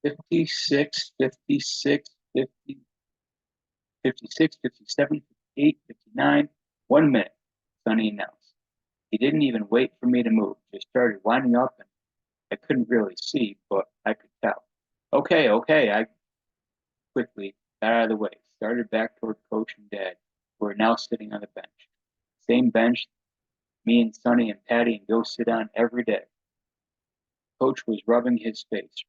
56, 56, 50, 56, 57, 58, 59. 1 minute, Sonny announced. He didn't even wait for me to move, just started winding up, and I couldn't really see, but I could tell. Okay, okay, I quickly got out of the way, started back toward Coach and Dad, who were now sitting on the bench. Same bench me and Sonny and Patty and Joe sit on every day. Coach was rubbing his face,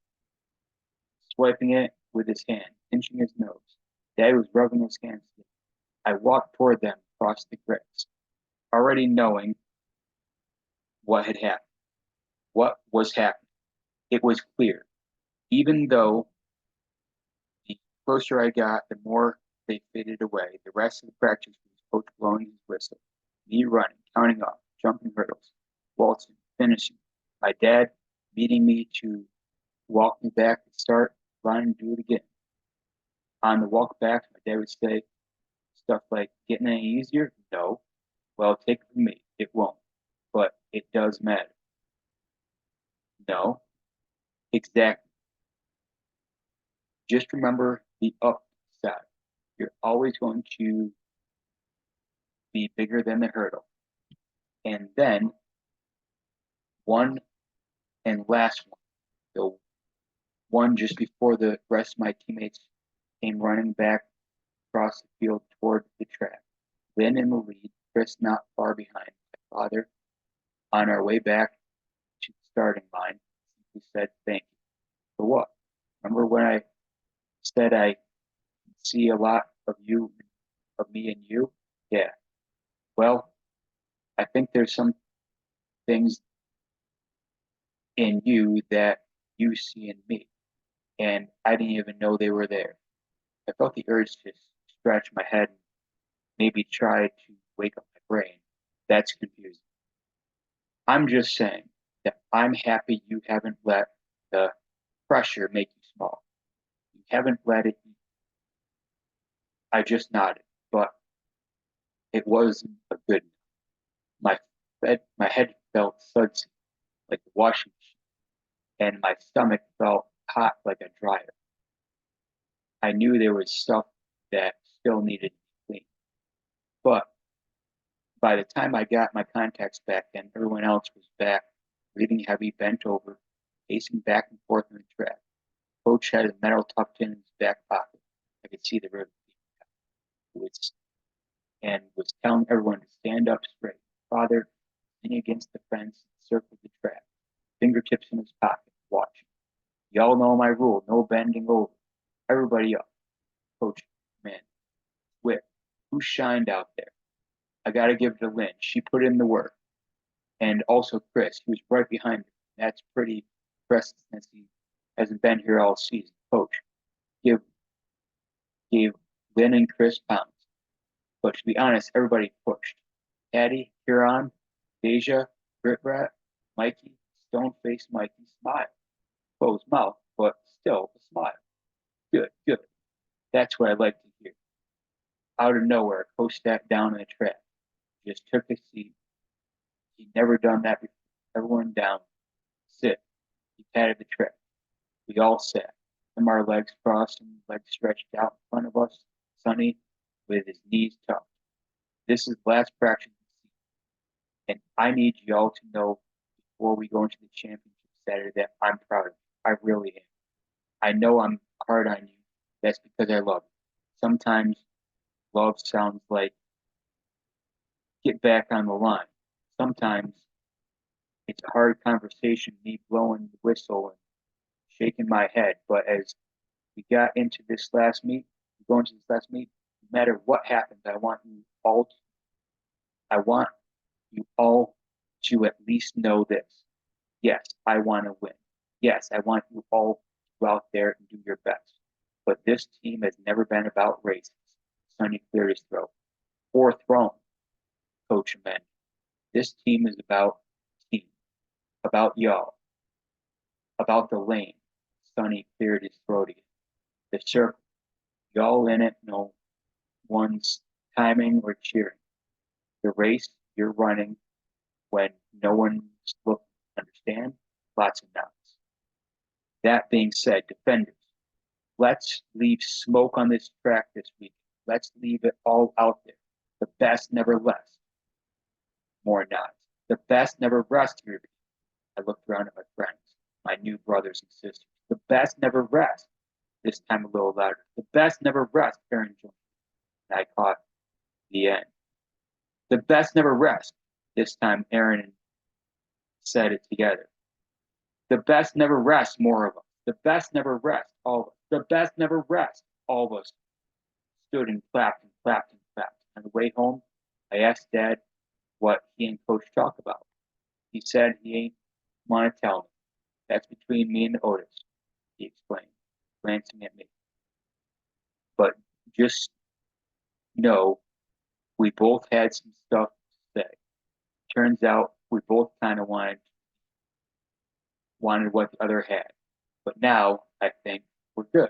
swiping it with his hand, pinching his nose. Dad was rubbing his hands. I walked toward them across the grass, already knowing what had happened, what was happening. It was clear. Even though the closer I got, the more they faded away. The rest of the practice was Coach blowing his whistle, me running, counting off, jumping hurdles, waltzing, finishing. My dad meeting me to walk me back and start, running, do it again. On the walk back, my dad would say stuff like, "Getting any easier? No. Well, take it from me. It won't. But it does matter." No. Exactly. Just remember the upside. You're always going to be bigger than the hurdle. And then one and last one, the one just before the rest of my teammates came running back across the field toward the track. Lynn in the lead, Chris not far behind. My father, on our way back to the starting line, simply said, "Thank you." For what? Remember when I said I see a lot of you, of me and you? Yeah. Well, I think there's some things in you that you see in me, and I didn't even know they were there. I felt the urge to scratch my head and maybe try to wake up my brain. That's confusing. I'm just saying that I'm happy you haven't let the pressure make you small. You haven't let it. I just nodded, but it wasn't a good. My head felt sudsy, like a washing machine, and my stomach felt hot like a dryer. I knew there was stuff that still needed to be cleaned, but by the time I got my contacts back and everyone else was back, breathing heavy, bent over, pacing back and forth in the track. Coach had his medal tucked in his back pocket. I could see the ribbon was, and was telling everyone to stand up straight. Father, leaning against the fence, circled the track, fingertips in his pocket, watching. Y'all know my rule, no bending over. Everybody up. Coach, man, whip. Who shined out there? I got to give it to Lynn. She put in the work. And also Chris, he was right behind him. That's pretty impressive since he hasn't been here all season. Coach, give gave Lynn and Chris pounds. But to be honest, everybody pushed. Patty, Huron, Deja, Grit Rat, Mikey, Stone Face Mikey smiled. Closed mouth, but still a smile. Good, good. That's what I like to hear. Out of nowhere, Coach sat down in the track. Just took a seat. He'd never done that before. Everyone down. Sit. He patted the track. We all sat. From our legs crossed and legs stretched out in front of us, Sonny with his knees tucked. This is the last practice of the season, and I need y'all to know before we go into the championship Saturday that I'm proud of you. I really am. I know I'm hard on you. That's because I love you. Sometimes love sounds like get back on the line. Sometimes it's a hard conversation, me blowing the whistle and shaking my head. But as we got into this last meet, going to this last meet, no matter what happens, I want you all to at least know this. Yes, I want to win. Yes, I want you all to go out there and do your best. But this team has never been about races. Sonny cleared his throat. Or throne, Coach amended. This team is about team, about y'all, about the lane. Sonny cleared his throat again. The circle, y'all in it, no one's timing or cheering. The race, you're running when no one's looking. Understand? Lots of nods. That being said, defenders, let's leave smoke on this track this week. Let's leave it all out there. The best never rest. More nods. The best never rest, here. I looked around at my friends, my new brothers and sisters. The best never rest. This time a little louder. The best never rest, Aaron joined me. And I caught the end. The best never rest. This time Aaron said it together. The best never rest, more of us. The best never rest, all of us. The best never rest, all of us stood and clapped and clapped and clapped. On the way home, I asked Dad what he and Coach talk about. He said he ain't want to tell me. That's between me and Otis, he explained, glancing at me. But just know we both had some stuff to say. Turns out we both kind of wanted what the other had. But now I think we're good.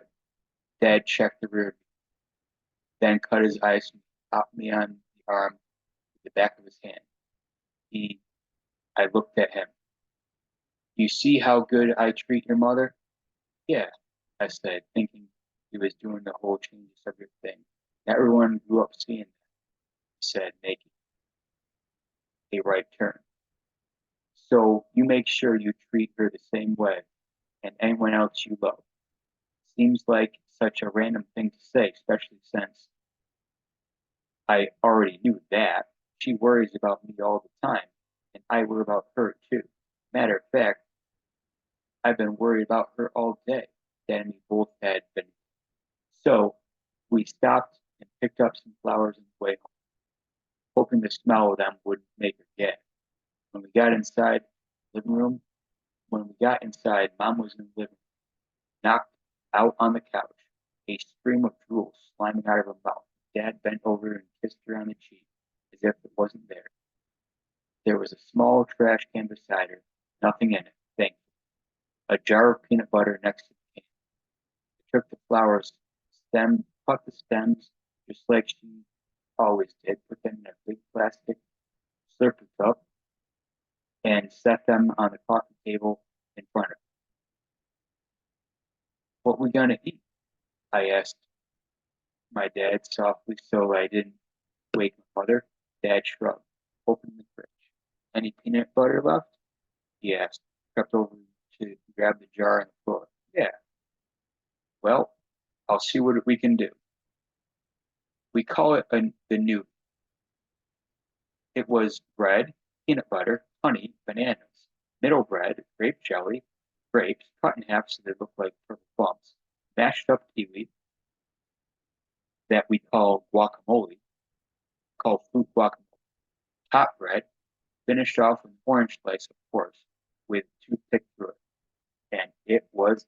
Dad checked the rear, then cut his eyes and popped me on the arm with the back of his hand. I looked at him. You see how good I treat your mother? Yeah, I said, thinking he was doing the whole change the subject thing. Everyone grew up seeing that, he said, making a right turn. So you make sure you treat her the same way and anyone else you love. Seems like such a random thing to say, especially since I already knew that. She worries about me all the time, and I worry about her too. Matter of fact, I've been worried about her all day. Dad and me both had been. So we stopped and picked up some flowers on the way home, hoping the smell of them would make her gag. When we got inside the living room, Mom was in the living room, knocked out on the couch, a stream of drool sliming out of her mouth. Dad bent over and kissed her on the cheek, as if it wasn't there. There was a small trash can beside her, nothing in it, thankfully. A jar of peanut butter next to the can. I took the flowers, cut the stems, just like she always did, put them in a big plastic Slurpee cup, and set them on the coffee table in front of her. What we gonna eat? I asked my dad softly so I didn't wake my mother. Dad shrugged, opened the fridge. Any peanut butter left? He asked, crept over to grab the jar on the floor. Yeah. Well, I'll see what we can do. We call it the new. It was bread, peanut butter, honey, bananas, middle bread, grape jelly, grapes cut in half so they look like purple plums, mashed up kiwi that we call guacamole, called fruit guacamole, top bread, finished off with an orange slice, of course, with toothpick through it. And it was